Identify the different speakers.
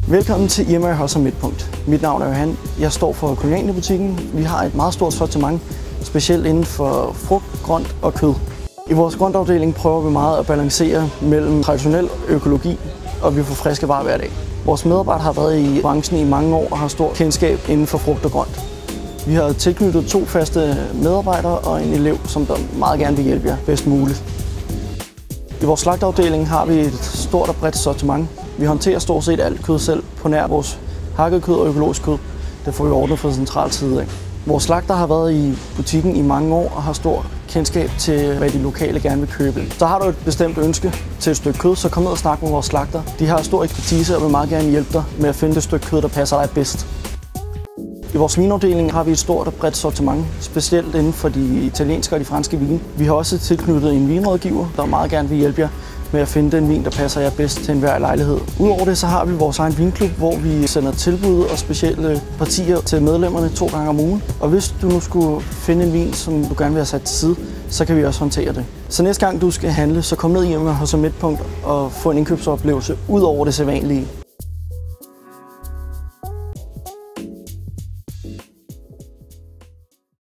Speaker 1: Velkommen til Irma Hørsholm Midtpunkt. Mit navn er Johan. Jeg står for Kolonial-butikken. Vi har et meget stort sortiment, specielt inden for frugt, grønt og kød. I vores grøntafdeling prøver vi meget at balancere mellem traditionel økologi, og vi får friske varer hver dag. Vores medarbejdere har været i branchen i mange år og har stor kendskab inden for frugt og grønt. Vi har tilknyttet 2 faste medarbejdere og en elev, som der meget gerne vil hjælpe jer bedst muligt. I vores slagteafdeling har vi et stort og bredt sortiment. Vi håndterer stort set alt kød selv, på nær vores hakket kød og økologisk kød. Det får vi ordnet fra central side af. Vores slagter har været i butikken i mange år og har stor kendskab til, hvad de lokale gerne vil købe. Så har du et bestemt ønske til et stykke kød, så kom ned og snak med vores slagter. De har stor ekspertise og vil meget gerne hjælpe dig med at finde det stykke kød, der passer dig bedst. I vores vinafdeling har vi et stort og bredt sortiment, specielt inden for de italienske og de franske vine. Vi har også tilknyttet en vinrådgiver, der meget gerne vil hjælpe jer med at finde den vin, der passer jer bedst til enhver lejlighed. Udover det, så har vi vores egen vinklub, hvor vi sender tilbud og specielle partier til medlemmerne 2 gange om ugen. Og hvis du nu skulle finde en vin, som du gerne vil have sat til side, så kan vi også håndtere det. Så næste gang du skal handle, så kom ned i Irma Hørsholm Midtpunkt og få en indkøbsoplevelse ud over det sædvanlige.